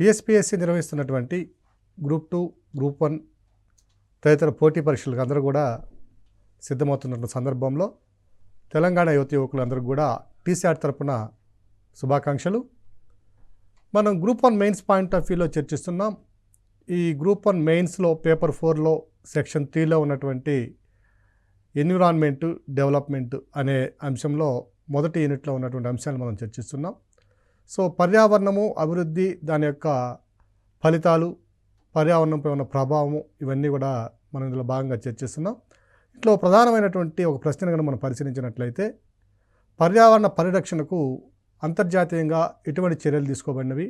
TSPSC నిర్వహిస్తున్నటువంటి group 2, group 1 తదితర పోటీ పరీక్షలకు అందరూ కూడా సిద్ధమవుతున్న సందర్భంలో తెలంగాణ యువకులందరూ కూడా టీశాట్ తరపున శుభాకాంక్షలు. మనం గ్రూప్ 1 మెయిన్స్ పాయింట్ ఆఫ్ వ్యూలో చర్చిస్తున్నాం. ఈ గ్రూప్ 1 మెయిన్స్లో పేపర్ 4లో సెక్షన్ 3లో ఉన్నటువంటి ఎన్విరాన్మెంట్ డెవలప్మెంట్ అనే అంశంలో మొదటి యూనిట్లో ఉన్నటువంటి అంశాలు మనం చర్చిస్తున్నాం. సో పర్యావరణము, అభివృద్ధి, దాని యొక్క ఫలితాలు, పర్యావరణంపై ఉన్న ప్రభావము, ఇవన్నీ కూడా మనం ఇందులో భాగంగా చర్చిస్తున్నాం. ఇట్లా ప్రధానమైనటువంటి ఒక ప్రశ్న కనుక మనం పరిశీలించినట్లయితే, పర్యావరణ పరిరక్షణకు అంతర్జాతీయంగా ఎటువంటి చర్యలు తీసుకోబడినవి,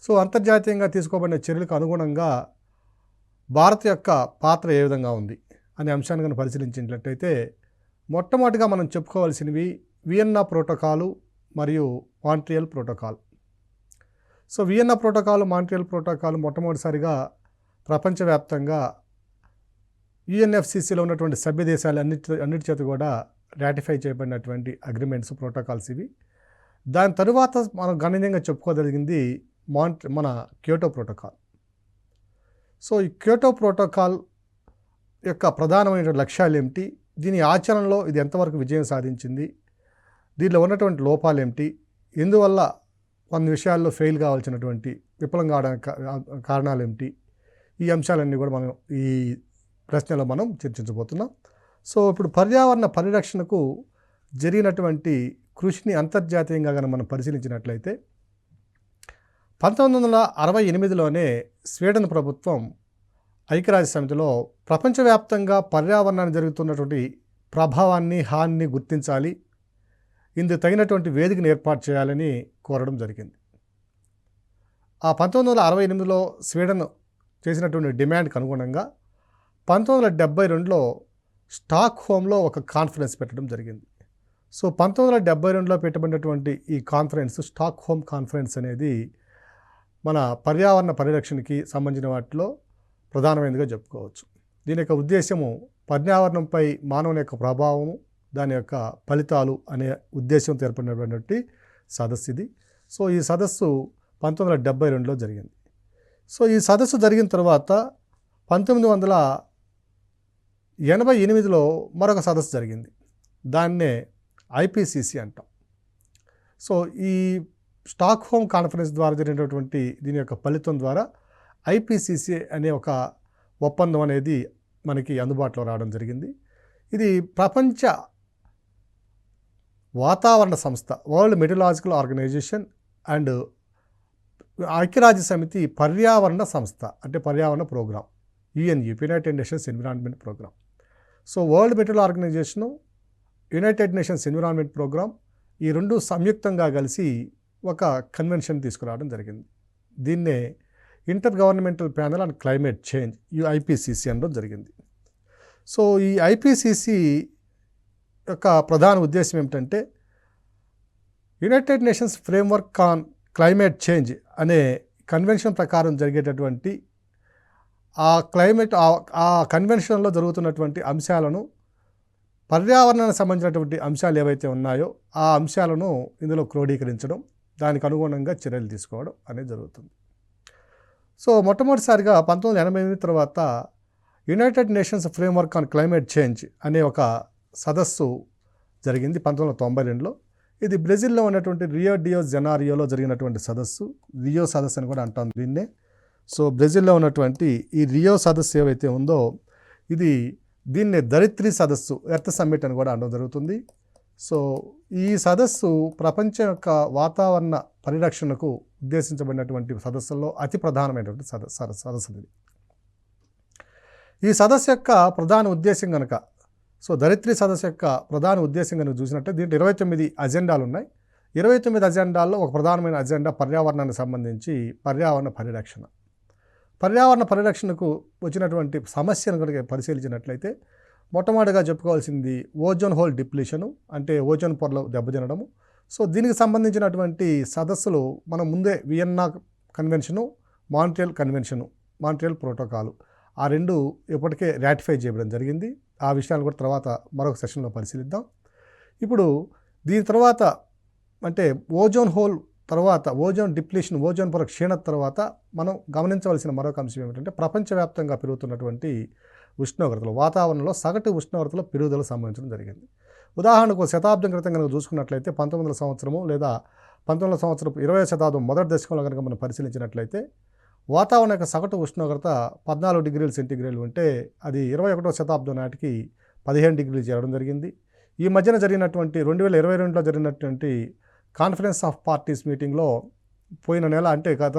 సో అంతర్జాతీయంగా తీసుకోబడిన చర్యలకు అనుగుణంగా భారత్ యొక్క పాత్ర ఏ విధంగా ఉంది అనే అంశాన్ని కనుక పరిశీలించినట్లయితే, మొట్టమొదటిగా మనం చెప్పుకోవాల్సినవి వియన్నా ప్రోటోకాలు మరియు Montreal protocol. So Vienna protocol, Montreal protocol మొట్టమొదటిసారిగా ప్రపంచవ్యాప్తంగా యుఎన్ఎఫ్సిసిలో ఉన్నటువంటి సభ్య దేశాలు అన్నిటి చేత కూడా రాటిఫై చేయబడినటువంటి అగ్రిమెంట్స్, ప్రోటోకాల్స్ ఇవి. దాని తరువాత మనం గణనీయంగా చెప్పుకోగలిగింది మన క్యోటో ప్రోటోకాల్. సో ఈ క్యోటో ప్రోటోకాల్ యొక్క ప్రధానమైన లక్ష్యాలు ఏమిటి, దీని ఆచరణలో ఇది ఎంతవరకు విజయం సాధించింది, దీనిలో ఉన్నటువంటి లోపాలు ఏమిటి, ఎందువల్ల కొన్ని విషయాల్లో ఫెయిల్ కావాల్సినటువంటి విఫలం కావడానికి కారణాలు ఏమిటి, ఈ అంశాలన్నీ కూడా మనం ఈ ప్రశ్నలో మనం చర్చించబోతున్నాం. సో ఇప్పుడు పర్యావరణ పరిరక్షణకు జరిగినటువంటి కృషిని అంతర్జాతీయంగా కనుక మనం పరిశీలించినట్లయితే, 1968లోనే స్వీడన్ ప్రభుత్వం ఐక్యరాజ్య సమితిలో ప్రపంచవ్యాప్తంగా పర్యావరణానికి జరుగుతున్నటువంటి ప్రభావాన్ని, హానిని గుర్తించాలి, ఇందుకు తగినటువంటి వేదికను ఏర్పాటు చేయాలని కోరడం జరిగింది. ఆ 1968లో స్వీడన్ చేసినటువంటి డిమాండ్కి అనుగుణంగా 1972లో స్టాక్ హోమ్లో ఒక కాన్ఫరెన్స్ పెట్టడం జరిగింది. సో 1972లో పెట్టబడినటువంటి ఈ కాన్ఫరెన్స్, స్టాక్ హోమ్ కాన్ఫరెన్స్ అనేది మన పర్యావరణ పరిరక్షణకి సంబంధించిన వాటిలో ప్రధానమైనదిగా చెప్పుకోవచ్చు. దీని యొక్క ఉద్దేశము పర్యావరణంపై మానవుని యొక్క ప్రభావము, దాని యొక్క ఫలితాలు అనే ఉద్దేశంతో ఏర్పడినటువంటి సదస్సు ఇది. సో ఈ సదస్సు 1972లో జరిగింది. సో ఈ సదస్సు జరిగిన తర్వాత 1988లో మరొక సదస్సు జరిగింది. దాన్నే ఐపీసీసీ అంటాం. సో ఈ స్టాక్ హోమ్ కాన్ఫరెన్స్ ద్వారా జరిగినటువంటి దీని యొక్క ఫలితం ద్వారా ఐపీసీసీ అనే ఒక ఒప్పందం అనేది మనకి అందుబాటులో రావడం జరిగింది. ఇది ప్రపంచ వాతావరణ సంస్థ, వరల్డ్ మెటీరియాలజికల్ ఆర్గనైజేషన్ అండ్ ఐక్యరాజ్య సమితి పర్యావరణ సంస్థ, అంటే పర్యావరణ program, UNEP, united nations environment program. So world material organisation, united nations environment program, ఈ రెండు సంయుక్తంగా కలిసి ఒక కన్వెన్షన్ తీసుకురావడం జరిగింది. దీన్నే intergovernmental panel on climate change, IPCC అనడం జరిగింది. సో ఈ ఐపీసీసీ యొక్క ప్రధాన ఉద్దేశం ఏమిటంటే, united nations framework on climate change అనే కన్వెన్షన్ ప్రకారం జరిగేటటువంటి ఆ కన్వెన్షన్లో జరుగుతున్నటువంటి అంశాలను, పర్యావరణానికి సంబంధించినటువంటి అంశాలు ఏవైతే ఉన్నాయో ఆ అంశాలను ఇందులో క్రోడీకరించడం, దానికి అనుగుణంగా చర్యలు తీసుకోవడం అనేది జరుగుతుంది. సో మొట్టమొదటిసారిగా 1988 తర్వాత United nations framework on climate change అనే ఒక సదస్సు జరిగింది 1992లో. ఇది బ్రెజిల్లో ఉన్నటువంటి రియో డియో జెనారియోలో జరిగినటువంటి సదస్సు, రియో సదస్సు అని కూడా అంటాం దీన్నే. సో బ్రెజిల్లో ఉన్నటువంటి ఈ రియో సదస్సు ఏవైతే ఉందో, దీన్నే ధరిత్రి సదస్సు, ఎర్త్ సమ్మిట్ అని కూడా అనడం జరుగుతుంది. సో ఈ సదస్సు ప్రపంచం యొక్క వాతావరణ పరిరక్షణకు ఉద్దేశించబడినటువంటి సదస్సుల్లో అతి ప్రధానమైనటువంటి సదస్సు ఇది. ఈ సదస్సు యొక్క ప్రధాన ఉద్దేశం కనుక, సో ధరిత్రి సదస్సు యొక్క ప్రధాన ఉద్దేశం కనుక చూసినట్టే, దీంట్లో 29 అజెండాలు ఉన్నాయి. 29 అజెండాల్లో ఒక ప్రధానమైన అజెండా పర్యావరణానికి సంబంధించి పర్యావరణ పరిరక్షణ. పర్యావరణ పరిరక్షణకు వచ్చినటువంటి సమస్యను కనుక పరిశీలించినట్లయితే, మొట్టమొదటిగా చెప్పుకోవాల్సింది ఓజోన్ హోల్ డిప్లీషను, అంటే ఓజోన్ పొరలు దెబ్బతినడము. సో దీనికి సంబంధించినటువంటి సదస్సులు మనం ముందే వియన్నా కన్వెన్షను, మాంట్రియల్ ప్రోటోకాలు, ఆ రెండు ఇప్పటికే రాటిఫై చేయడం జరిగింది. ఆ విషయాలు కూడా తర్వాత మరొక సెషన్లో పరిశీలిద్దాం. ఇప్పుడు దీని తర్వాత అంటే ఓజోన్ హోల్ తర్వాత ఓజోన్ డిప్లీషన్, ఓజోన్ పొర క్షీణత తర్వాత మనం గమనించవలసిన మరొక అంశం ఏమిటంటే ప్రపంచవ్యాప్తంగా పెరుగుతున్నటువంటి ఉష్ణోగ్రతలు, వాతావరణంలో సగటు ఉష్ణోగ్రతలో పెరుగుదల సంభవించడం జరిగింది. ఉదాహరణకు శతాబ్దం క్రితం కనుక చూసుకున్నట్లయితే 1900 సంవత్సరము లేదా 1900 సంవత్సరం 20వ శతాబ్దం మొదటి దశకంలో కనుక మనం పరిశీలించినట్లయితే వాతావరణ యొక్క సగటు ఉష్ణోగ్రత 14 డిగ్రీల సెంటీగ్రేడ్లు ఉంటే అది 21వ శతాబ్దం నాటికి 15 డిగ్రీలు చేరడం జరిగింది. ఈ మధ్యన జరిగినటువంటి 2022లో జరిగినటువంటి కాన్ఫరెన్స్ ఆఫ్ పార్టీస్ మీటింగ్లో పోయిన నెల అంటే గత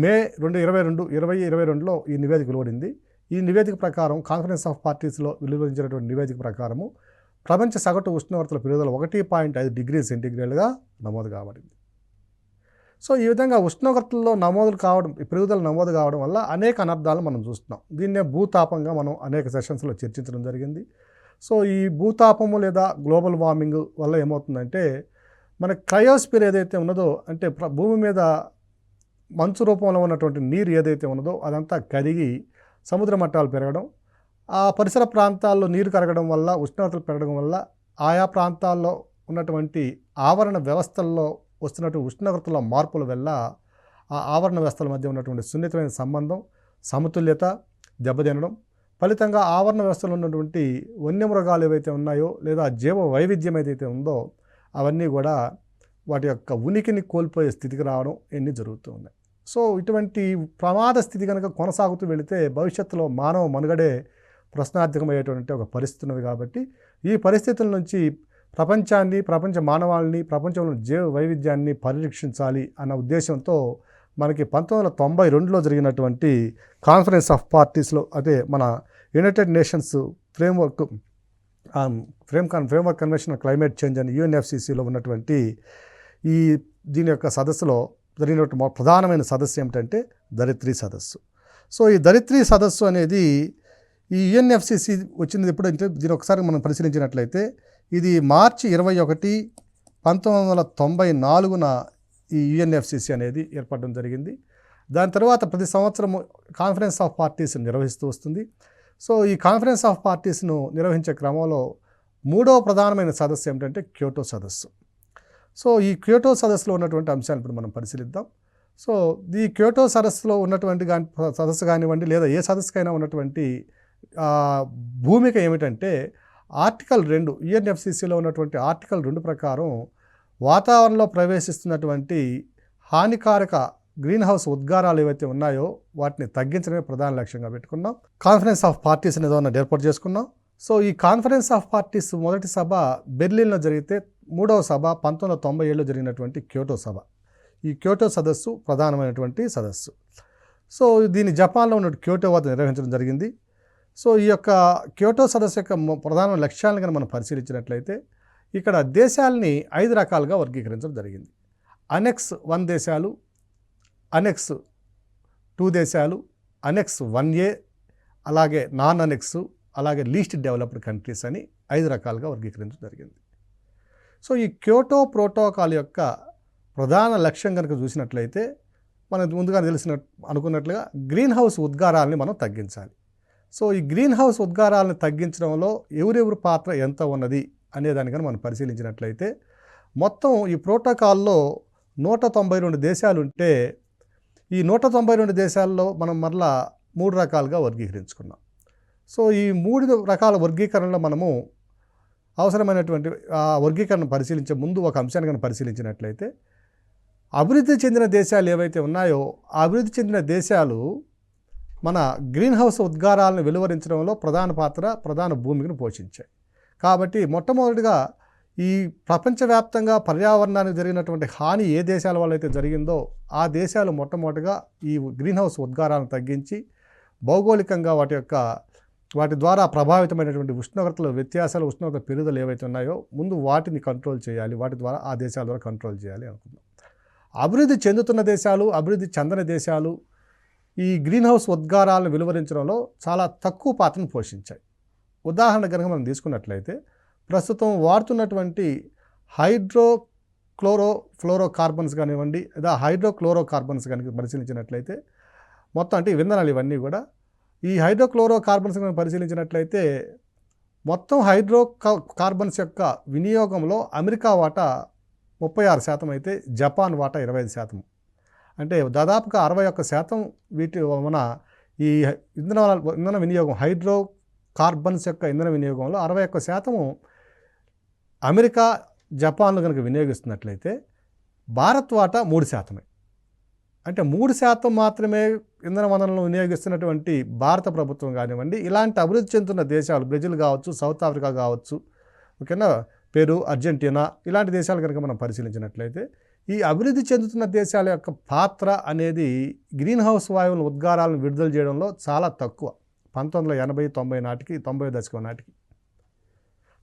మే 2022లో ఈ నివేదిక వెలువడింది. ఈ నివేదిక ప్రకారం కాన్ఫరెన్స్ ఆఫ్ పార్టీస్లో వెలువరించినటువంటి నివేదిక ప్రకారము ప్రపంచ సగటు ఉష్ణోగ్రతల పెరుగుదల 1.5 డిగ్రీ సెంటీగ్రేడ్గా నమోదు కాబడింది. సో ఈ విధంగా ఉష్ణోగ్రతల్లో పెరుగుదల నమోదు కావడం వల్ల అనేక అనర్థాలు మనం చూస్తున్నాం. దీన్నే భూతాపంగా మనం అనేక సెషన్స్లో చర్చించడం జరిగింది. సో ఈ భూతాపము లేదా గ్లోబల్ వార్మింగ్ వల్ల ఏమవుతుందంటే మన క్రయోస్పియర్ ఏదైతే ఉన్నదో అంటే భూమి మీద మంచు రూపంలో ఉన్నటువంటి నీరు ఏదైతే ఉన్నదో అదంతా కరిగి సముద్ర మట్టాలు పెరగడం, ఆ పరిసర ప్రాంతాల్లో నీరు కరగడం వల్ల ఉష్ణోగ్రతలు పెరగడం వల్ల ఆయా ప్రాంతాల్లో ఉన్నటువంటి ఆవరణ వ్యవస్థల్లో వస్తున్నటువంటి ఉష్ణోగ్రతల మార్పుల వల్ల ఆ ఆవరణ వ్యవస్థల మధ్య ఉన్నటువంటి సున్నితమైన సంబంధం, సమతుల్యత దెబ్బతినడం, ఫలితంగా ఆవరణ వ్యవస్థలో ఉన్నటువంటి వన్యమృగాలు ఏవైతే ఉన్నాయో లేదా జీవ వైవిధ్యం ఏదైతే ఉందో అవన్నీ కూడా వాటి యొక్క ఉనికిని కోల్పోయే స్థితికి రావడం ఇవన్నీ జరుగుతూ ఉన్నాయి. సో ఇటువంటి ప్రమాద స్థితి కనుక కొనసాగుతూ వెళితే భవిష్యత్తులో మానవ మనుగడే ప్రశ్నార్థకమయ్యేటువంటి ఒక పరిస్థితి ఉన్నది. కాబట్టి ఈ పరిస్థితుల నుంచి ప్రపంచాన్ని, ప్రపంచ మానవాళిని, ప్రపంచంలో జీవ వైవిధ్యాన్ని పరిరక్షించాలి అన్న ఉద్దేశంతో మనకి 1992లో జరిగినటువంటి కాన్ఫరెన్స్ ఆఫ్ పార్టీస్లో అదే మన United nations framework convention on climate change అని UNFCCలో ఉన్నటువంటి దీని యొక్క సదస్సులో జరిగినటువంటి ప్రధానమైన సదస్సు ఏమిటంటే ధరిత్రి సదస్సు. సో ఈ ధరిత్రి సదస్సు అనేది ఈ UNFCC వచ్చినది ఎప్పుడంటే దీని ఒకసారి మనం పరిశీలించినట్లయితే ఇది మార్చి 21, 1994న ఈ UNFCC అనేది ఏర్పడడం జరిగింది. దాని తర్వాత ప్రతి సంవత్సరము కాన్ఫరెన్స్ ఆఫ్ పార్టీస్ నిర్వహిస్తూ వస్తుంది. సో ఈ కాన్ఫరెన్స్ ఆఫ్ పార్టీస్ను నిర్వహించే క్రమంలో మూడవ ప్రధానమైన సదస్సు ఏమిటంటే క్యోటో సదస్సు. సో ఈ క్యోటో సదస్సులో ఉన్నటువంటి అంశాలు ఇప్పుడు మనం పరిశీలిద్దాం. సో ఈ క్యోటో సదస్సులో ఉన్నటువంటి సదస్సు కానివ్వండి లేదా ఏ సదస్సుకైనా ఉన్నటువంటి భూమిక ఏమిటంటే ఆర్టికల్ 2 UNFCCలో ఉన్నటువంటి ఆర్టికల్ 2 ప్రకారం వాతావరణంలో ప్రవేశిస్తున్నటువంటి హానికారక గ్రీన్ హౌస్ ఉద్గారాలు ఏవైతే ఉన్నాయో వాటిని తగ్గించడమే ప్రధాన లక్ష్యంగా పెట్టుకున్నాం. కాన్ఫరెన్స్ ఆఫ్ పార్టీస్ అనేది ఏర్పాటు చేసుకున్నాం. సో ఈ కాన్ఫరెన్స్ ఆఫ్ పార్టీస్ మొదటి సభ బెర్లిన్లో జరిగితే మూడవ సభ 1997లో జరిగినటువంటి క్యోటో సభ. ఈ క్యోటో సదస్సు ప్రధానమైనటువంటి సదస్సు. సో దీన్ని జపాన్లో ఉన్న క్యోటో వద్ద నిర్వహించడం జరిగింది. సో ఈ యొక్క క్యోటో సదస్సు యొక్క ప్రధాన లక్ష్యాలను కనుక మనం పరిశీలించినట్లయితే ఇక్కడ దేశాలని 5 రకాలుగా వర్గీకరించడం జరిగింది. అనెక్స్ 1 దేశాలు, అనెక్స్ 2 దేశాలు, అనెక్స్ 1A, అలాగే నాన్ అనెక్స్, అలాగే లీస్ట్ డెవలప్డ్ కంట్రీస్ అని 5 రకాలుగా వర్గీకరించడం జరిగింది. సో ఈ క్యోటో ప్రోటోకాల్ యొక్క ప్రధాన లక్ష్యం కనుక చూసినట్లయితే మనకు ముందుగా అనుకున్నట్లుగా గ్రీన్ హౌస్ ఉద్గారాలని మనం తగ్గించాలి. సో ఈ గ్రీన్ హౌస్ ఉద్గారాలను తగ్గించడంలో ఎవరెవరి పాత్ర ఎంత ఉన్నది అనేదానికని మనం పరిశీలించినట్లయితే మొత్తం ఈ ప్రోటోకాల్లో 192 దేశాలు ఉంటే ఈ 192 దేశాల్లో మనం మరలా 3 రకాలుగా వర్గీకరించుకున్నాం. సో ఈ 3 రకాల వర్గీకరణలో మనము అవసరమైనటువంటి వర్గీకరణ పరిశీలించే ముందు ఒక అంశాన్ని కనుక పరిశీలించినట్లయితే అభివృద్ధి చెందిన దేశాలు ఏవైతే ఉన్నాయో ఆ అభివృద్ధి చెందిన దేశాలు మన గ్రీన్ హౌస్ ఉద్గారాలను వెలువరించడంలో ప్రధాన భూమికను పోషించాయి. కాబట్టి మొట్టమొదటిగా ఈ ప్రపంచవ్యాప్తంగా పర్యావరణానికి జరిగినటువంటి హాని ఏ దేశాల వల్ల అయితే జరిగిందో ఆ దేశాలు మొట్టమొదటిగా ఈ గ్రీన్ హౌస్ ఉద్గారాలను తగ్గించి భౌగోళికంగా వాటి ద్వారా ప్రభావితమైనటువంటి ఉష్ణోగ్రతల వ్యత్యాసాలు, ఉష్ణోగ్రత పెరుగుదల ఏవైతే ఉన్నాయో ముందు వాటిని కంట్రోల్ చేయాలి, వాటి ద్వారా ఆ దేశాల ద్వారా కంట్రోల్ చేయాలి అనుకుందాం. అభివృద్ధి చెందుతున్న దేశాలు, అభివృద్ధి చెందని దేశాలు ఈ గ్రీన్ హౌస్ ఉద్గారాలను వెలువరించడంలో చాలా తక్కువ పాత్రను పోషించాయి. ఉదాహరణ కనుక మనం తీసుకున్నట్లయితే ప్రస్తుతం వాడుతున్నటువంటి హైడ్రోక్లోరోఫ్లోరోకార్బన్స్ కానివ్వండి లేదా హైడ్రోక్లోరోకార్బన్స్ కనుక పరిశీలించినట్లయితే మొత్తం అంటే ఇంధనాలు ఇవన్నీ కూడా ఈ హైడ్రోక్లోరోకార్బన్స్ కనుక పరిశీలించినట్లయితే మొత్తం హైడ్రోకార్బన్స్ యొక్క వినియోగంలో అమెరికా వాటా 36% అయితే జపాన్ వాటా 25%. అంటే దాదాపుగా 61% వీటి మన ఈ ఇంధన వినియోగం హైడ్రో కార్బన్స్ యొక్క ఇంధన వినియోగంలో 61% అమెరికా జపాన్లు కనుక వినియోగిస్తున్నట్లయితే భారత్ వాటా 3%. అంటే 3% మాత్రమే ఇంధన వనరులను వినియోగిస్తున్నటువంటి భారత ప్రభుత్వం కానివ్వండి, ఇలాంటి అభివృద్ధి చెందుతున్న దేశాలు బ్రెజిల్ కావచ్చు, సౌత్ ఆఫ్రికా కావచ్చు, ఓకేనా, పెరు, అర్జెంటీనా ఇలాంటి దేశాలు కనుక మనం పరిశీలించినట్లయితే ఈ అభివృద్ధి చెందుతున్న దేశాల యొక్క పాత్ర అనేది గ్రీన్ హౌస్ వాయువుల ఉద్గారాలను విడుదల చేయడంలో చాలా తక్కువ. 1980-90 నాటికి, 90 దశకం నాటికి.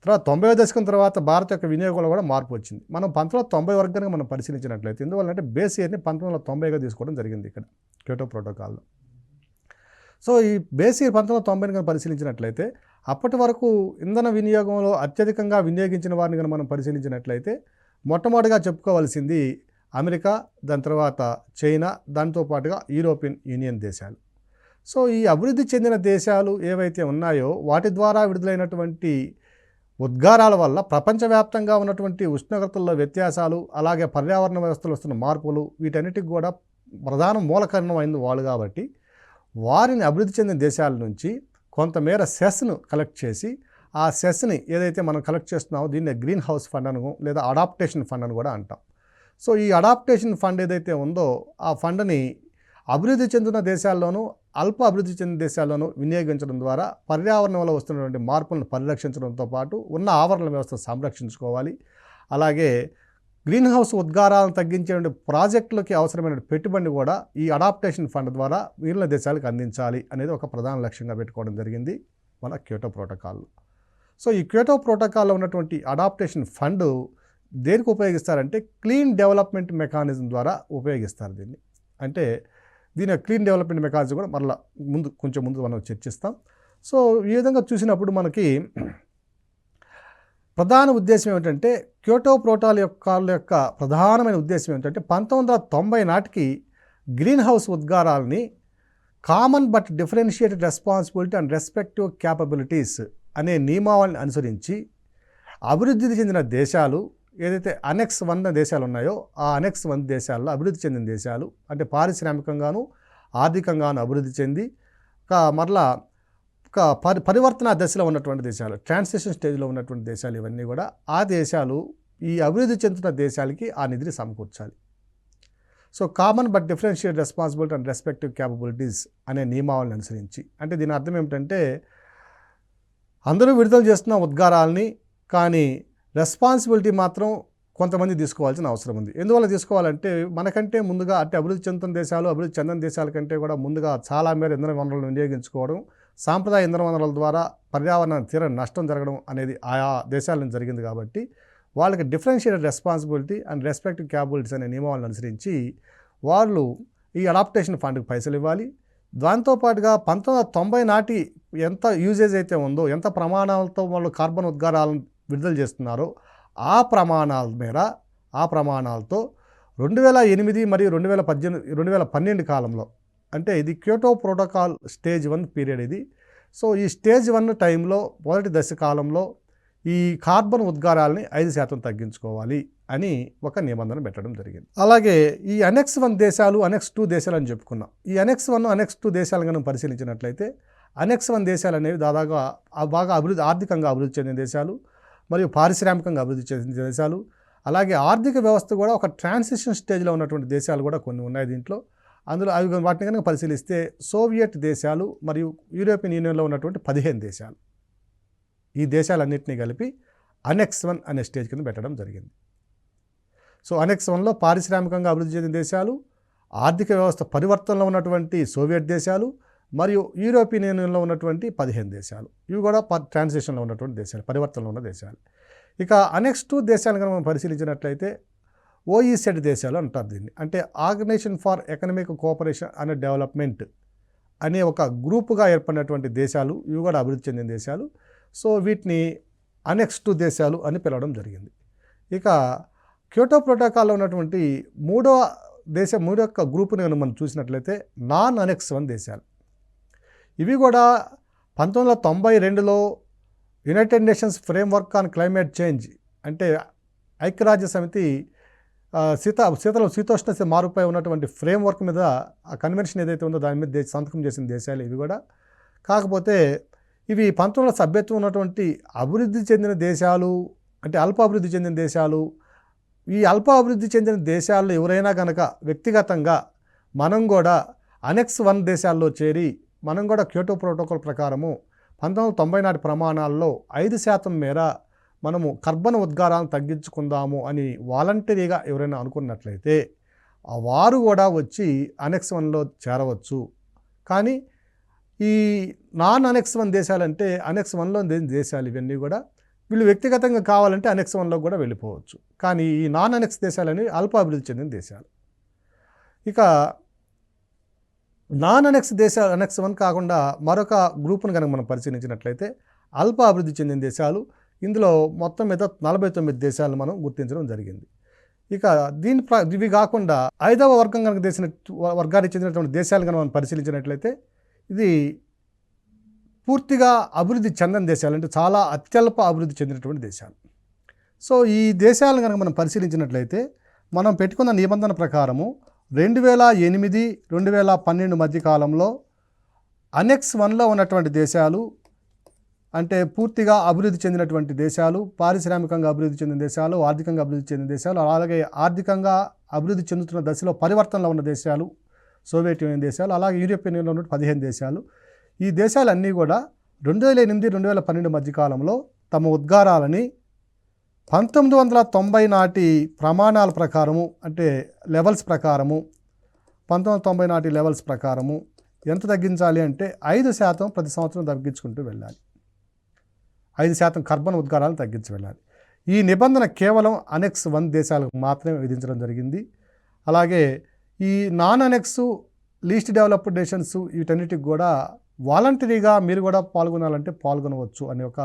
తర్వాత 90 దశకం తర్వాత భారత్ యొక్క వినియోగంలో కూడా మార్పు వచ్చింది. మనం 1990 వరకు కనుక మనం పరిశీలించినట్లయితే ఎందువల్లంటే బేస్ ఇయర్ని 1990గా తీసుకోవడం జరిగింది ఇక్కడ క్యోటో ప్రోటోకాల్లో. సో ఈ బేస్ ఇయర్ 1990 కనుక పరిశీలించినట్లయితే అప్పటి వరకు ఇంధన వినియోగంలో అత్యధికంగా వినియోగించిన వారిని కనుక మనం పరిశీలించినట్లయితే మొట్టమొదటిగా చెప్పుకోవాల్సింది అమెరికా, దాని తర్వాత చైనా, దాంతో పాటుగా యూరోపియన్ యూనియన్ దేశాలు. సో ఈ అభివృద్ధి చెందిన దేశాలు ఏవైతే ఉన్నాయో వాటి ద్వారా విడుదలైనటువంటి ఉద్గారాల వల్ల ప్రపంచవ్యాప్తంగా ఉన్నటువంటి ఉష్ణోగ్రతల్లో వ్యత్యాసాలు, అలాగే పర్యావరణ వ్యవస్థలో వస్తున్న మార్పులు, వీటన్నిటికి కూడా ప్రధాన మూల కారణం అయింది వాళ్ళు. కాబట్టి వారిని అభివృద్ధి చెందిన దేశాల నుంచి కొంతమేర సెస్ను కలెక్ట్ చేసి ఆ సెస్ని ఏదైతే మనం కలెక్ట్ చేస్తున్నామో దీన్ని గ్రీన్ హౌస్ ఫండ్ అను లేదా అడాప్టేషన్ ఫండ్ అని కూడా అంటాం. సో ఈ అడాప్టేషన్ ఫండ్ ఏదైతే ఉందో ఆ ఫండ్ని అభివృద్ధి చెందిన దేశాల్లోనూ అల్ప అభివృద్ధి చెందిన దేశాల్లోనూ వినియోగించడం ద్వారా పర్యావరణంలో వస్తున్నటువంటి మార్పులను పరిరక్షించడంతో పాటు ఉన్న ఆవరణ వ్యవస్థ సంరక్షించుకోవాలి. అలాగే గ్రీన్ హౌస్ ఉద్గారాలను తగ్గించే ప్రాజెక్టులకి అవసరమైన పెట్టుబడిని కూడా ఈ అడాప్టేషన్ ఫండ్ ద్వారా మిగిలిన దేశాలకు అందించాలి అనేది ఒక ప్రధాన లక్ష్యంగా పెట్టుకోవడం జరిగింది మన క్యోటో ప్రోటోకాల్లో. సో ఈ క్యోటో ప్రోటోకాల్లో ఉన్నటువంటి అడాప్టేషన్ ఫండ్ దేనికి ఉపయోగిస్తారంటే క్లీన్ డెవలప్మెంట్ మెకానిజం ద్వారా ఉపయోగిస్తారు దీన్ని. అంటే దీని క్లీన్ డెవలప్మెంట్ మెకానిజం కూడా మరలా కొంచెం ముందు మనం చర్చిస్తాం. సో ఈ విధంగా చూసినప్పుడు మనకి ప్రధాన ఉద్దేశం ఏమిటంటే క్యోటో ప్రోటోకాల్ యొక్క ప్రధానమైన ఉద్దేశం ఏమిటంటే 1990 నాటికి గ్రీన్ హౌస్ ఉద్గారాలని common but differentiated responsibility and respective capabilities అనే నియమావళిని అనుసరించి అభివృద్ధి చెందిన దేశాలు ఏదైతే అనెక్స్ 1 దేశాలు ఉన్నాయో ఆ అనెక్స్ 1 దేశాల్లో అభివృద్ధి చెందిన దేశాలు అంటే పారిశ్రామికంగాను ఆర్థికంగాను అభివృద్ధి చెంది మరలా పరివర్తన దశలో ఉన్నటువంటి దేశాలు, ట్రాన్సిషన్ స్టేజ్లో ఉన్నటువంటి దేశాలు, ఇవన్నీ కూడా ఆ దేశాలు ఈ అభివృద్ధి చెందుతున్న దేశాలకి ఆ నిధిని సమకూర్చాలి. So common but differentiate responsibility and respective capabilities అనే నియమావళిని అనుసరించి, అంటే దీని అర్థం ఏమిటంటే అందరూ విడుదల చేస్తున్న ఉద్గారాలని కానీ రెస్పాన్సిబిలిటీ మాత్రం కొంతమంది తీసుకోవాల్సిన అవసరం ఉంది. ఎందువల్ల తీసుకోవాలంటే మనకంటే ముందుగా అంటే అభివృద్ధి చెందుతున్న దేశాలు, అభివృద్ధి చెందని దేశాల కంటే కూడా ముందుగా చాలా మేర ఇంధన వనరులను వినియోగించుకోవడం, సాంప్రదాయ ఇంధన వనరుల ద్వారా పర్యావరణానికి తీరని నష్టం జరగడం అనేది ఆయా దేశాల నుంచి జరిగింది. కాబట్టి వాళ్ళకి differentiated responsibility and respective capabilities అనే నియమాలను అనుసరించి వాళ్ళు ఈ అడాప్టేషన్ ఫండ్కి పైసలు ఇవ్వాలి. దాంతోపాటుగా 1990 నాటి ఎంత యూజేజ్ అయితే ఉందో, ఎంత ప్రమాణాలతో వాళ్ళు కార్బన్ ఉద్గారాలను విడుదల చేస్తున్నారో ఆ ప్రమాణాలతో 2008 మరియు 2012 కాలంలో, అంటే ఇది క్యోటో ప్రోటోకాల్ స్టేజ్ 1 పీరియడ్ ఇది. సో ఈ స్టేజ్ 1 టైంలో మొదటి దశ కాలంలో ఈ కార్బన్ ఉద్గారాలని 5% తగ్గించుకోవాలి అని ఒక నిబంధన పెట్టడం జరిగింది. అలాగే ఈ అనెక్స్ 1 దేశాలు, అనెక్స్ 2 దేశాలు అని చెప్పుకున్నాం. ఈ అనెక్స్ 1, అనెక్స్ 2 దేశాలను మనం పరిశీలించినట్లయితే అనెక్స్ 1 దేశాలు అనేవి దాదాపుగా బాగా ఆర్థికంగా అభివృద్ధి చెందిన దేశాలు మరియు పారిశ్రామికంగా అభివృద్ధి చెందిన దేశాలు, అలాగే ఆర్థిక వ్యవస్థ కూడా ఒక ట్రాన్సిషన్ స్టేజ్లో ఉన్నటువంటి దేశాలు కూడా కొన్ని ఉన్నాయి దీంట్లో. అందులో వాటిని కనుక పరిశీలిస్తే సోవియట్ దేశాలు మరియు యూరోపియన్ యూనియన్లో ఉన్నటువంటి 15 దేశాలు, ఈ దేశాలన్నింటినీ కలిపి అనెక్స్ 1 అనే స్టేజ్ కింద పెట్టడం జరిగింది. సో అనెక్స్ 1లో పారిశ్రామికంగా అభివృద్ధి చెందిన దేశాలు, ఆర్థిక వ్యవస్థ పరివర్తనలో ఉన్నటువంటి సోవియట్ దేశాలు మరియు యూరోపియన్ యూనియన్లో ఉన్నటువంటి 15 దేశాలు, ఇవి కూడా ట్రాన్సిషన్లో ఉన్నటువంటి దేశాలు, పరివర్తనలో ఉన్న దేశాలు. ఇక అనెక్స్ 2 దేశాలను కనుక మనం పరిశీలించినట్లయితే ఓఈసెడ్ దేశాలు అంటారు దీన్ని. అంటే organisation for economic cooperation and development అనే ఒక గ్రూపుగా ఏర్పడినటువంటి దేశాలు, ఇవి కూడా అభివృద్ధి చెందిన దేశాలు. సో వీటిని అనెక్స్ 2 దేశాలు అని పిలవడం జరిగింది. ఇక క్యోటో ప్రోటోకాల్లో ఉన్నటువంటి మూడో యొక్క గ్రూపుని కనుక మనం చూసినట్లయితే నాన్ అనెక్స్ 1 దేశాలు. ఇవి కూడా 1992లో United nations framework on climate Change అంటే ఐక్యరాజ్య సమితి శీతోష్ణ మారుపై ఉన్నటువంటి ఫ్రేమ్వర్క్ మీద ఆ కన్వెన్షన్ ఏదైతే ఉందో దాని మీద సంతకం చేసిన దేశాలు ఇవి కూడా. కాకపోతే ఇవి 19వ సభ్యత్వం ఉన్నటువంటి అభివృద్ధి చెందిన దేశాలు, అంటే అల్ప అభివృద్ధి చెందిన దేశాలు. ఈ అల్ప అభివృద్ధి చెందిన దేశాల్లో ఎవరైనా కనుక వ్యక్తిగతంగా మనం కూడా అనెక్స్ 1 దేశాల్లో చేరి మనం కూడా క్యోటో ప్రోటోకాల్ ప్రకారము 1990 నాటి ప్రమాణాల్లో 5% మేర మనము కర్బన ఉద్గారాలను తగ్గించుకుందాము అని వాలంటరీగా ఎవరైనా అనుకున్నట్లయితే వారు కూడా వచ్చి అనెక్స్ 1లో చేరవచ్చు. కానీ ఈ నాన్ అనెక్స్ 1 దేశాలంటే అనెక్స్ 1లో దేశాలు ఇవన్నీ కూడా వీళ్ళు వ్యక్తిగతంగా కావాలంటే అనెక్స్ 1లో కూడా వెళ్ళిపోవచ్చు. కానీ ఈ నాన్ అనెక్స్ దేశాలని అల్ప అభివృద్ధి చెందిన దేశాలు. ఇక నాన్ అనెక్స్ దేశాలు అనెక్స్ 1 కాకుండా మరొక గ్రూప్ను కనుక మనం పరిశీలించినట్లయితే అల్ప అభివృద్ధి చెందిన దేశాలు. ఇందులో మొత్తం మీద 49 దేశాలను మనం గుర్తించడం జరిగింది. ఇక ఇవి కాకుండా 5వ వర్గం కనుక వర్గానికి చెందినటువంటి దేశాలు కనుక మనం పరిశీలించినట్లయితే ఇది పూర్తిగా అభివృద్ధి చెందని దేశాలు, అంటే చాలా అత్యల్ప అభివృద్ధి చెందినటువంటి దేశాలు. సో ఈ దేశాలను కనుక మనం పరిశీలించినట్లయితే మనం పెట్టుకున్న నిబంధన ప్రకారము 2008, 2012 మధ్య కాలంలో అనెక్స్ 1లో ఉన్నటువంటి దేశాలు, అంటే పూర్తిగా అభివృద్ధి చెందినటువంటి దేశాలు, పారిశ్రామికంగా అభివృద్ధి చెందిన దేశాలు, ఆర్థికంగా అభివృద్ధి చెందిన దేశాలు, అలాగే ఆర్థికంగా అభివృద్ధి చెందుతున్న దశలో పరివర్తనలో ఉన్న దేశాలు, సోవియట్ యూనియన్ దేశాలు, అలాగే యూరోపియన్ యూనియన్లో ఉన్న 15 దేశాలు. ఈ దేశాలన్నీ కూడా 2008, 2012 మధ్యకాలంలో తమ ఉద్గారాలని 1990 నాటి ప్రమాణాల ప్రకారము, అంటే లెవెల్స్ ప్రకారము 1990 నాటి లెవెల్స్ ప్రకారము ఎంత తగ్గించాలి అంటే 5% ప్రతి సంవత్సరం తగ్గించుకుంటూ వెళ్ళాలి. 5% కర్బన ఉద్గారాలను తగ్గించి వెళ్ళాలి. ఈ నిబంధన కేవలం అనెక్స్ 1 దేశాలకు మాత్రమే విధించడం జరిగింది. అలాగే ఈ non annexe, least developed nations వీటన్నిటికి కూడా వాలంటరీగా మీరు కూడా పాల్గొనాలంటే పాల్గొనవచ్చు అనే ఒక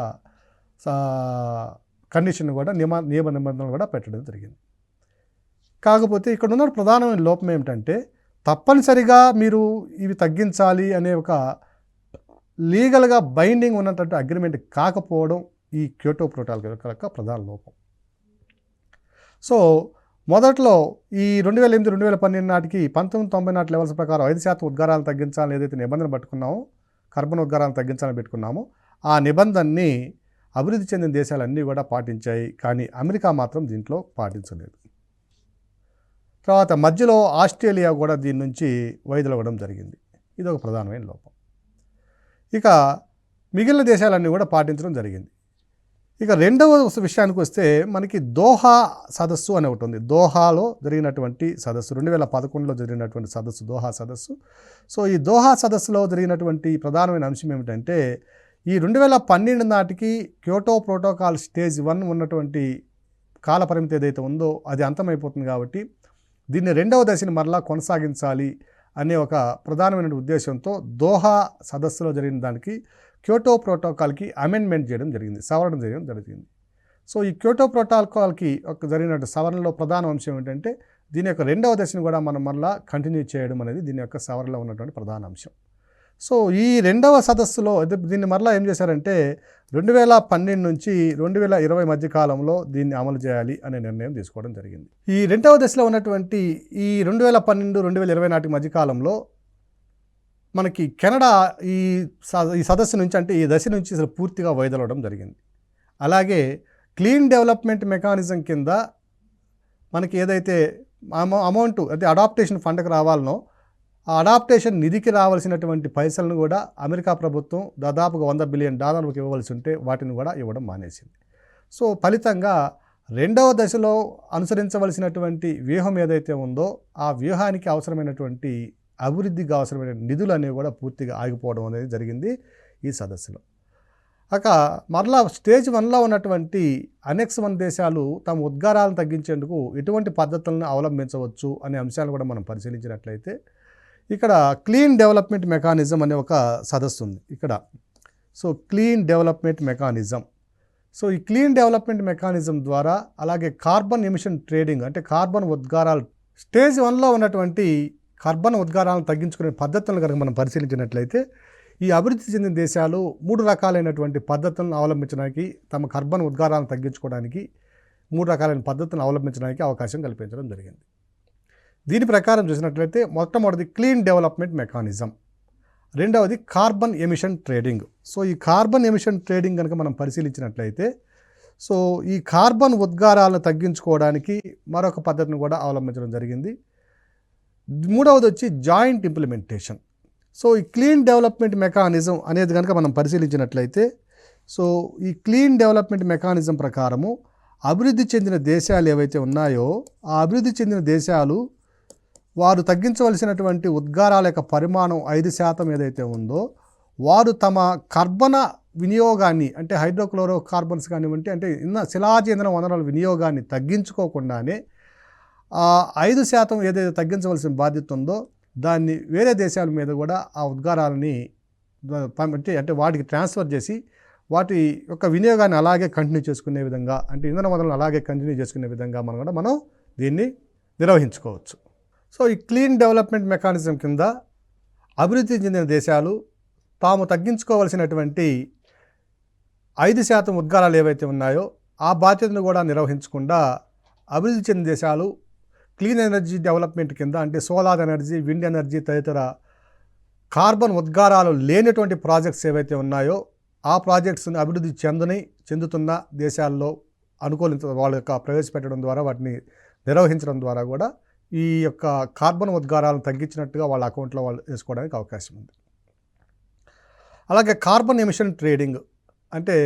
కండిషన్ కూడా నియమ నిబంధనలు కూడా పెట్టడం జరిగింది. కాకపోతే ఇక్కడ ఉన్న ప్రధానమైన లోపం ఏమిటంటే తప్పనిసరిగా మీరు ఇవి తగ్గించాలి అనే ఒక లీగల్గా బైండింగ్ ఉన్నటువంటి అగ్రిమెంట్ కాకపోవడం ఈ క్యోటో ప్రోటోకాల్ యొక్క ప్రధాన లోపం. సో మొదట్లో ఈ 2008, 2012 నాటికి 1990 నాటి లెవెల్స్ ప్రకారం 5% ఉద్గారాలను తగ్గించాలని ఏదైతే నిబంధన పెట్టుకున్నామో, కర్బన ఉద్గారాలను తగ్గించాలని పెట్టుకున్నామో, ఆ నిబంధనని అభివృద్ధి చెందిన దేశాలన్నీ కూడా పాటించాయి. కానీ అమెరికా మాత్రం దీంట్లో పాటించలేదు. తర్వాత మధ్యలో ఆస్ట్రేలియా కూడా దీని నుంచి వైదొలగడం జరిగింది. ఇది ఒక ప్రధానమైన లోపం. ఇక మిగిలిన దేశాలన్నీ కూడా పాటించడం జరిగింది. ఇక రెండవ విషయానికి వస్తే మనకి దోహా సదస్సు అని ఒకటి ఉంది. దోహాలో జరిగినటువంటి సదస్సు 2011లో జరిగినటువంటి సదస్సు, దోహా సదస్సు. సో ఈ దోహా సదస్సులో జరిగినటువంటి ప్రధానమైన అంశం ఏమిటంటే ఈ 2012 నాటికి క్యోటో ప్రోటోకాల్ స్టేజ్ 1 ఉన్నటువంటి కాలపరిమితి ఏదైతే ఉందో అది అంతమైపోతుంది. కాబట్టి దీన్ని రెండవ దశని మరలా కొనసాగించాలి అనే ఒక ప్రధానమైన ఉద్దేశంతో దోహా సదస్సులో జరిగిన దానికి క్యోటో ప్రోటోకాల్కి అమెండ్మెంట్ చేయడం జరిగింది, సవరణ చేయడం జరిగింది. సో ఈ క్యోటో ప్రోటోకాల్కి జరిగినట్టు సవరణలో ప్రధాన అంశం ఏంటంటే దీని యొక్క రెండవ దశను కూడా మనం మరలా కంటిన్యూ చేయడం అనేది దీని యొక్క సవరణలో ఉన్నటువంటి ప్రధాన అంశం. సో ఈ రెండవ సదస్సులో దీన్ని మరలా ఏం చేశారంటే 2012 నుంచి 2020 మధ్య కాలంలో దీన్ని అమలు చేయాలి అనే నిర్ణయం తీసుకోవడం జరిగింది. ఈ రెండవ దశలో ఉన్నటువంటి ఈ 2012, 2020 నాటి మధ్యకాలంలో మనకి కెనడా ఈ సదస్సు నుంచి, అంటే ఈ దశ నుంచి అసలు పూర్తిగా వైదొలగడం జరిగింది. అలాగే క్లీన్ డెవలప్మెంట్ మెకానిజం కింద మనకి ఏదైతే అమౌంట్ అంటే అడాప్టేషన్ ఫండ్కి రావాలనో ఆ అడాప్టేషన్ నిధికి రావాల్సినటువంటి పైసలను కూడా అమెరికా ప్రభుత్వం దాదాపుగా $100 బిలియన్ ఇవ్వవలసి ఉంటే వాటిని కూడా ఇవ్వడం మానేసింది. సో ఫలితంగా రెండవ దశలో అనుసరించవలసినటువంటి వ్యూహం ఏదైతే ఉందో ఆ వ్యూహానికి అవసరమైనటువంటి అభివృద్ధికి అవసరమైన నిధులు అనేవి కూడా పూర్తిగా ఆగిపోవడం అనేది జరిగింది ఈ సదస్సులో. మరలా స్టేజ్ 1లో ఉన్నటువంటి అనెక్స్ 1 దేశాలు తమ ఉద్గారాలను తగ్గించేందుకు ఎటువంటి పద్ధతులను అవలంబించవచ్చు అనే అంశాలను కూడా మనం పరిశీలించినట్లయితే ఇక్కడ క్లీన్ డెవలప్మెంట్ మెకానిజం అనే ఒక సదస్సు ఉంది ఇక్కడ. So clean development mechanism. So ఈ క్లీన్ డెవలప్మెంట్ మెకానిజం ద్వారా అలాగే కార్బన్ ఎమిషన్ ట్రేడింగ్, అంటే కార్బన్ ఉద్గారాలు స్టేజ్ 1లో ఉన్నటువంటి కార్బన్ ఉద్గారాలను తగ్గించుకునే పద్ధతులను కనుక మనం పరిశీలించినట్లయితే ఈ అభివృద్ధి చెందిన దేశాలు 3 రకాలైనటువంటి పద్ధతులను అవలంబించడానికి, తమ కార్బన్ ఉద్గారాలను తగ్గించుకోవడానికి 3 రకాలైన పద్ధతులను అవలంబించడానికి అవకాశం కల్పించడం జరిగింది. దీని ప్రకారం చూసినట్లయితే మొట్టమొదటిది క్లీన్ డెవలప్మెంట్ మెకానిజం, రెండవది కార్బన్ ఎమిషన్ ట్రేడింగ్. సో ఈ కార్బన్ ఎమిషన్ ట్రేడింగ్ కనుక మనం పరిశీలించినట్లయితే సో ఈ కార్బన్ ఉద్గారాలను తగ్గించుకోవడానికి మరొక పద్ధతిని కూడా అవలంబించడం జరిగింది. మూడవది వచ్చి జాయింట్ ఇంప్లిమెంటేషన్. సో ఈ క్లీన్ డెవలప్మెంట్ మెకానిజం అనేది కనుక మనం పరిశీలించినట్లయితే సో ఈ క్లీన్ డెవలప్మెంట్ మెకానిజం ప్రకారము అభివృద్ధి చెందిన దేశాలు ఏవైతే ఉన్నాయో ఆ అభివృద్ధి చెందిన దేశాలు వారు తగ్గించవలసినటువంటి ఉద్గారాల యొక్క పరిమాణం 5% ఏదైతే ఉందో వారు తమ కర్బన వినియోగాన్ని అంటే హైడ్రోక్లోరో కార్బన్స్ కానివ్వండి అంటే శిలాజ ఇంధన వనరుల వినియోగాన్ని తగ్గించుకోకుండానే 5% ఏదైతే తగ్గించవలసిన బాధ్యత ఉందో దాన్ని వేరే దేశాల మీద కూడా ఆ ఉద్గారాలని అంటే వాటికి ట్రాన్స్ఫర్ చేసి వాటి యొక్క వినియోగాన్ని అలాగే కంటిన్యూ చేసుకునే విధంగా అంటే ఇంధన వనరులను అలాగే కంటిన్యూ చేసుకునే విధంగా మనం దీన్ని నిర్వహించుకోవచ్చు. సో ఈ క్లీన్ డెవలప్మెంట్ మెకానిజం కింద అభివృద్ధి చెందిన దేశాలు తాము తగ్గించుకోవాల్సినటువంటి 5% ఉద్గారాలు ఏవైతే ఉన్నాయో ఆ బాధ్యతను కూడా నిర్వహించకుండా అభివృద్ధి చెందిన దేశాలు క్లీన్ ఎనర్జీ డెవలప్మెంట్ కింద అంటే సోలార్ ఎనర్జీ, విండ్ ఎనర్జీ తదితర కార్బన్ ఉద్గారాలు లేనటువంటి ప్రాజెక్ట్స్ ఏవైతే ఉన్నాయో ఆ ప్రాజెక్ట్స్ని అభివృద్ధి చెందుతున్న దేశాల్లో వాళ్ళ యొక్క ప్రవేశపెట్టడం ద్వారా వాటిని నిర్వహించడం ద్వారా కూడా ఈ యొక్క కార్బన్ ఉద్గారాలను తగ్గించినట్టుగా వాళ్ళ అకౌంట్లో వాళ్ళు వేసుకోవడానికి అవకాశం ఉంది. అలాగే కార్బన్ ఎమిషన్ ట్రేడింగ్ అంటే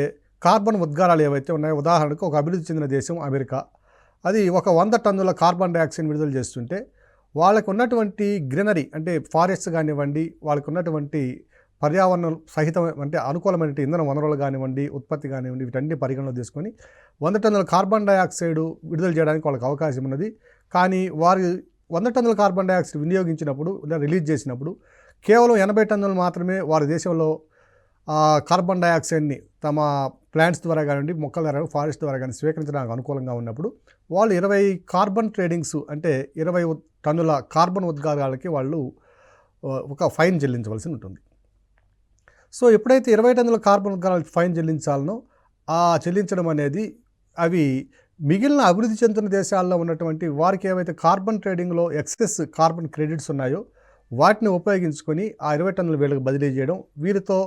కార్బన్ ఉద్గారాలు ఏవైతే ఉన్నాయో ఉదాహరణకు ఒక అభివృద్ధి చెందిన దేశం అమెరికా అది ఒక 100 టన్నుల కార్బన్ డైఆక్సైడ్ విడుదల చేస్తుంటే వాళ్ళకు ఉన్నటువంటి గ్రీనరీ అంటే ఫారెస్ట్స్ కానివ్వండి వాళ్ళకు ఉన్నటువంటి పర్యావరణ సహితం అంటే అనుకూలమైన ఇంధన వనరులు కానివ్వండి ఉత్పత్తి కానివ్వండి వీటన్ని పరిగణలో తీసుకొని 100 టన్నుల కార్బన్ డైఆక్సైడ్ విడుదల చేయడానికి వాళ్ళకి అవకాశం ఉన్నది. కానీ వారు 100 టన్నుల కార్బన్ డైఆక్సైడ్ వినియోగించినప్పుడు రిలీజ్ చేసినప్పుడు కేవలం 80 టన్నులు మాత్రమే వారి దేశంలో కార్బన్ డైఆక్సైడ్ని తమ ప్లాంట్స్ ద్వారా కానివ్వండి మొక్కల ద్వారా ఫారెస్ట్ ద్వారా కానీ స్వీకరించడానికి అనుకూలంగా ఉన్నప్పుడు వాళ్ళు 20 కార్బన్ ట్రేడింగ్స్ అంటే 20 టన్నుల కార్బన్ ఉద్గారాలకి వాళ్ళు ఒక ఫైన్ చెల్లించవలసి ఉంటుంది. సో ఎప్పుడైతే 20 టన్నుల కార్బన్ ఉద్గారాలకి ఫైన్ చెల్లించాలనో ఆ చెల్లించడం అనేది అవి మిగిలిన అభివృద్ధి చెందుతున్న దేశాల్లో ఉన్నటువంటి వారికి ఏవైతే కార్బన్ ట్రేడింగ్లో ఎక్సెస్ కార్బన్ క్రెడిట్స్ ఉన్నాయో వాటిని ఉపయోగించుకొని ఆ 20 టన్నుల వీళ్ళకి బదిలీ చేయడం, వీరితో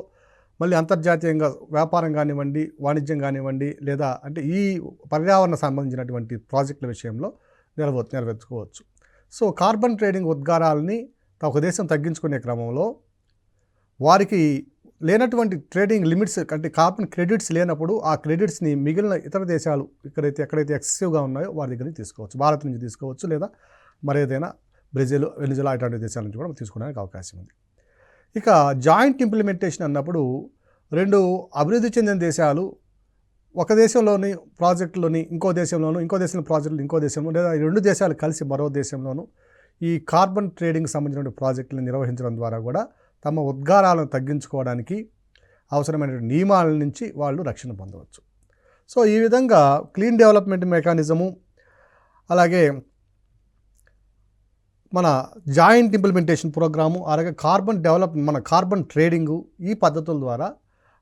మళ్ళీ అంతర్జాతీయంగా వ్యాపారం కానివ్వండి వాణిజ్యం కానివ్వండి లేదా అంటే ఈ పర్యావరణ సంబంధించినటువంటి ప్రాజెక్టుల విషయంలో నెరవేర్చుకోవచ్చు. సో కార్బన్ ట్రేడింగ్ ఉద్గారాలని ఒక దేశం తగ్గించుకునే క్రమంలో వారికి లేనటువంటి ట్రేడింగ్ లిమిట్స్ అంటే కార్బన్ క్రెడిట్స్ లేనప్పుడు ఆ క్రెడిట్స్ని మిగిలిన ఇతర దేశాలు ఎక్కడైతే ఎక్సెసివ్గా ఉన్నాయో వారి దగ్గర నుంచి తీసుకోవచ్చు, భారత్ నుంచి తీసుకోవచ్చు లేదా మరేదైనా బ్రెజిల్, వెనిజులా ఇట్లాంటి దేశాల నుంచి కూడా తీసుకోవడానికి అవకాశం ఉంది. ఇక జాయింట్ ఇంప్లిమెంటేషన్ అన్నప్పుడు 2 అభివృద్ధి చెందిన దేశాలు ఒక దేశంలోని ప్రాజెక్టులోని ఇంకో దేశంలో ప్రాజెక్టులు ఇంకో దేశంలో లేదా 2 దేశాలు కలిసి మరో దేశంలోనూ ఈ కార్బన్ ట్రేడింగ్ సంబంధించిన ప్రాజెక్టులను నిర్వహించడం ద్వారా కూడా తమ ఉద్గారాలను తగ్గించుకోవడానికి అవసరమైన నియమాల నుంచి వాళ్ళు రక్షణ పొందవచ్చు. సో ఈ విధంగా క్లీన్ డెవలప్మెంట్ మెకానిజము అలాగే మన జాయింట్ ఇంప్లిమెంటేషన్ ప్రోగ్రాము అలాగే కార్బన్ ట్రేడింగు ఈ పద్ధతుల ద్వారా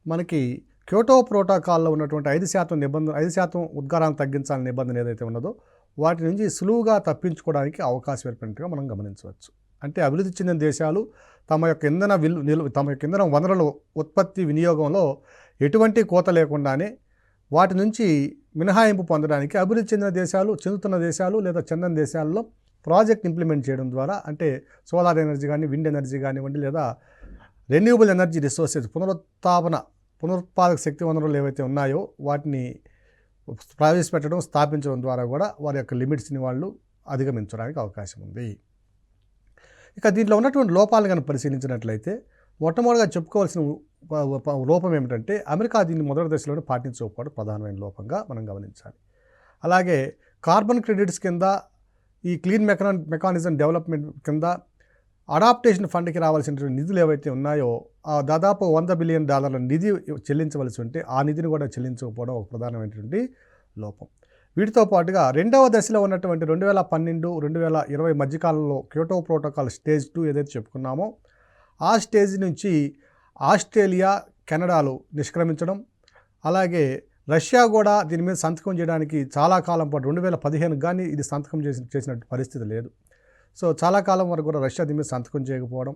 మనకి క్యోటో ప్రోటోకాల్లో ఉన్నటువంటి 5% ఉద్గారాలను తగ్గించాలని నిబంధన ఏదైతే ఉన్నదో వాటి నుంచి సులువుగా తప్పించుకోవడానికి అవకాశం ఏర్పడినట్టుగా మనం గమనించవచ్చు. అంటే అభివృద్ధి చెందిన దేశాలు తమ యొక్క ఇంధన వనరుల ఉత్పత్తి వినియోగంలో ఎటువంటి కోత లేకుండానే వాటి నుంచి మినహాయింపు పొందడానికి అభివృద్ధి చెందుతున్న దేశాలు లేదా చెందని దేశాల్లో ప్రాజెక్ట్ ఇంప్లిమెంట్ చేయడం ద్వారా అంటే సోలార్ ఎనర్జీ కానీ విండ్ ఎనర్జీ కానివ్వండి లేదా రెన్యూబుల్ ఎనర్జీ రిసోర్సెస్ పునరుత్పాదక శక్తి వనరులు ఏవైతే ఉన్నాయో వాటిని ప్రవేశపెట్టడం స్థాపించడం ద్వారా కూడా వారి యొక్క లిమిట్స్ని వాళ్ళు అధిగమించడానికి అవకాశం ఉంది. ఇక దీంట్లో ఉన్నటువంటి లోపాలు కనుక పరిశీలించినట్లయితే మొట్టమొదటిగా చెప్పుకోవాల్సిన లోపం ఏమిటంటే అమెరికా దీన్ని మొదటి దశలోనే పాటించకపోవడం ప్రధానమైన లోపంగా మనం గమనించాలి. అలాగే కార్బన్ క్రెడిట్స్ కింద ఈ క్లీన్ మెకానిజం డెవలప్మెంట్ కింద అడాప్టేషన్ ఫండ్కి రావాల్సినటువంటి నిధులు ఏవైతే ఉన్నాయో దాదాపు $100 బిలియన్ నిధి చెల్లించవలసి ఉంటే ఆ నిధిని కూడా చెల్లించకపోవడం ఒక ప్రధానమైనటువంటి లోపం. వీటితో పాటుగా 2వ దశలో ఉన్నటువంటి 2012-2020 మధ్యకాలంలో క్యోటో ప్రోటోకాల్ స్టేజ్ 2 ఏదైతే చెప్పుకున్నామో ఆ స్టేజ్ నుంచి ఆస్ట్రేలియా, కెనడాలు నిష్క్రమించడం అలాగే రష్యా కూడా దీని మీద సంతకం చేయడానికి చాలా కాలం పాటు 2015 కానీ ఇది సంతకం చేసినట్టు పరిస్థితి లేదు. సో చాలా కాలం వరకు కూడా రష్యా దీని మీద సంతకం చేయకపోవడం,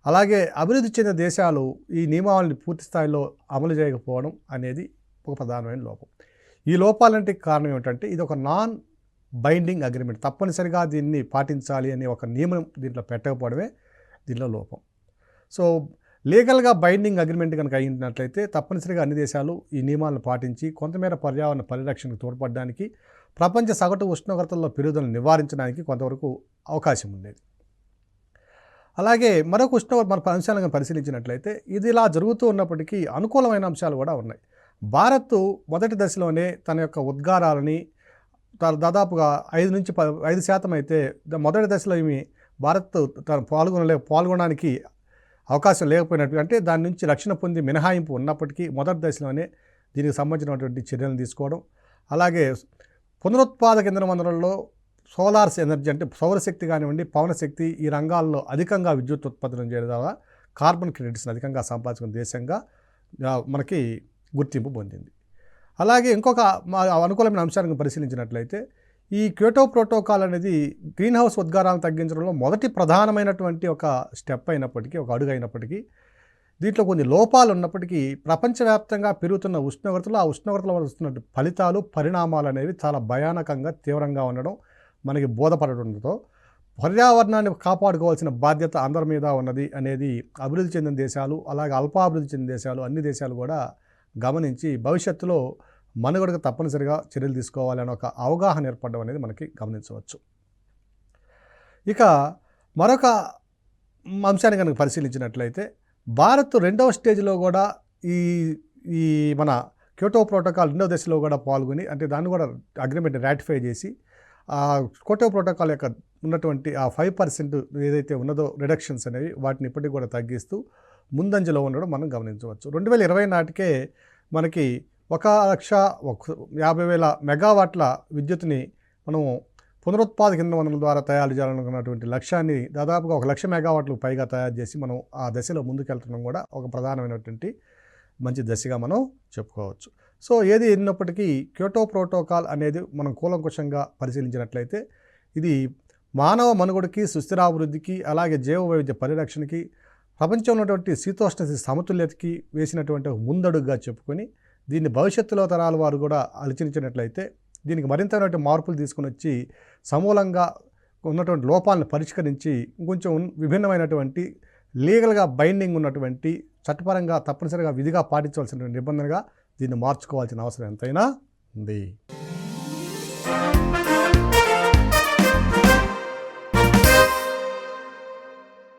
అలాగే అభివృద్ధి చెందిన దేశాలు ఈ నియమావళిని పూర్తి స్థాయిలో అమలు చేయకపోవడం అనేది ఒక ప్రధానమైన లోపం. ఈ లోపాలంటే కారణం ఏమిటంటే ఇది ఒక నాన్ బైండింగ్ అగ్రిమెంట్, తప్పనిసరిగా దీన్ని పాటించాలి అనే ఒక నియమం దీంట్లో పెట్టకపోవడమే దీనిలో లోపం. సో లీగల్గా బైండింగ్ అగ్రిమెంట్ కనుక అయినట్లయితే తప్పనిసరిగా అన్ని దేశాలు ఈ నియమాలను పాటించి కొంతమేర పర్యావరణ పరిరక్షణకు తోడ్పడడానికి, ప్రపంచ సగటు ఉష్ణోగ్రతల్లో పెరుగుదలను నివారించడానికి కొంతవరకు అవకాశం ఉండేది. అలాగే మరొక మన అంశాలను పరిశీలించినట్లయితే ఇది ఇలా జరుగుతూ ఉన్నప్పటికీ అనుకూలమైన అంశాలు కూడా ఉన్నాయి. భారత్ మొదటి దశలోనే తన యొక్క ఉద్గారాలని దాదాపుగా 5% అయితే మొదటి దశలో ఏమి భారత్ పాల్గొనడానికి అవకాశం లేకపోయినట్టు, అంటే దాని నుంచి రక్షణ పొంది మినహాయింపు ఉన్నప్పటికీ మొదటి దశలోనే దీనికి సంబంధించినటువంటి చర్యలు తీసుకోవడం, అలాగే పునరుత్పాదక ఇంధన వనరుల్లో సోలార్స్ ఎనర్జీ అంటే సౌరశక్తి కానివ్వండి, పవనశక్తి ఈ రంగాల్లో అధికంగా విద్యుత్ ఉత్పత్తులను చేయడం ద్వారా కార్బన్ క్రెడిట్స్ని అధికంగా సంపాదించుకున్న దేశంగా మనకి గుర్తింపు పొందింది. అలాగే ఇంకొక అనుకూలమైన అంశాలను పరిశీలించినట్లయితే ఈ క్యోటో ప్రోటోకాల్ అనేది గ్రీన్ హౌస్ ఉద్గారాలను తగ్గించడంలో మొదటి ప్రధానమైనటువంటి ఒక స్టెప్ అయినప్పటికీ, ఒక అడుగు అయినప్పటికీ, దీంట్లో కొన్ని లోపాలు ఉన్నప్పటికీ ప్రపంచవ్యాప్తంగా పెరుగుతున్న ఉష్ణోగ్రతలు, ఆ ఉష్ణోగ్రతలో వస్తున్న ఫలితాలు, పరిణామాలు అనేవి చాలా భయానకంగా తీవ్రంగా ఉండడం మనకి బోధపడడంతో పర్యావరణాన్ని కాపాడుకోవాల్సిన బాధ్యత అందరి మీద ఉన్నది అనేది అభివృద్ధి చెందిన దేశాలు, అలాగే అల్పాభివృద్ధి చెందిన దేశాలు, అన్ని దేశాలు కూడా గమనించి భవిష్యత్తులో మనుగడకు తప్పనిసరిగా చర్యలు తీసుకోవాలని ఒక అవగాహన ఏర్పడడం అనేది మనకి గమనించవచ్చు. ఇక మరొక అంశాన్ని కనుక పరిశీలించినట్లయితే భారత్ రెండవ స్టేజ్లో కూడా ఈ మన క్యోటో ప్రోటోకాల్ రెండవ దశలో కూడా పాల్గొని, అంటే దాన్ని కూడా అగ్రిమెంట్ రాటిఫై చేసి ఆ క్యోటో ప్రోటోకాల్ యొక్క ఉన్నటువంటి ఆ 5% ఏదైతే ఉన్నదో రిడక్షన్స్ అనేవి వాటిని ఇప్పటికీ కూడా తగ్గిస్తూ ముందంజలో ఉండడం మనం గమనించవచ్చు. 2020 నాటికే మనకి 1,50,000 మెగావాట్ల విద్యుత్ని మనం పునరుత్పాదక ఇంధన వనరుల ద్వారా తయారు చేయాలనుకున్నటువంటి లక్ష్యాన్ని దాదాపుగా 1,00,000 మెగావాట్లకు పైగా తయారు చేసి మనం ఆ దశలో ముందుకెళ్తడం కూడా ఒక ప్రధానమైనటువంటి మంచి దశగా మనం చెప్పుకోవచ్చు. సో ఏది ఎన్నప్పటికీ క్యోటో ప్రోటోకాల్ అనేది మనం కూలంకుషంగా పరిశీలించినట్లయితే ఇది మానవ మనుగడకి, సుస్థిరాభివృద్ధికి, అలాగే జీవ వైవిధ్య పరిరక్షణకి, ప్రపంచంలో ఉన్నటువంటి శీతోష్ణ సమతుల్యతకి వేసినటువంటి ముందడుగుగా చెప్పుకొని దీన్ని భవిష్యత్తులో తరాల వారు కూడా ఆలోచించినట్లయితే దీనికి మరింతైనటువంటి మార్పులు తీసుకుని వచ్చి సమూలంగా ఉన్నటువంటి లోపాలను పరిష్కరించి ఇంకొంచెం విభిన్నమైనటువంటి లీగల్గా బైండింగ్ ఉన్నటువంటి చట్టపరంగా తప్పనిసరిగా విధిగా పాటించవలసిన నిబంధనగా దీన్ని మార్చుకోవాల్సిన అవసరం ఎంతైనా ఉంది.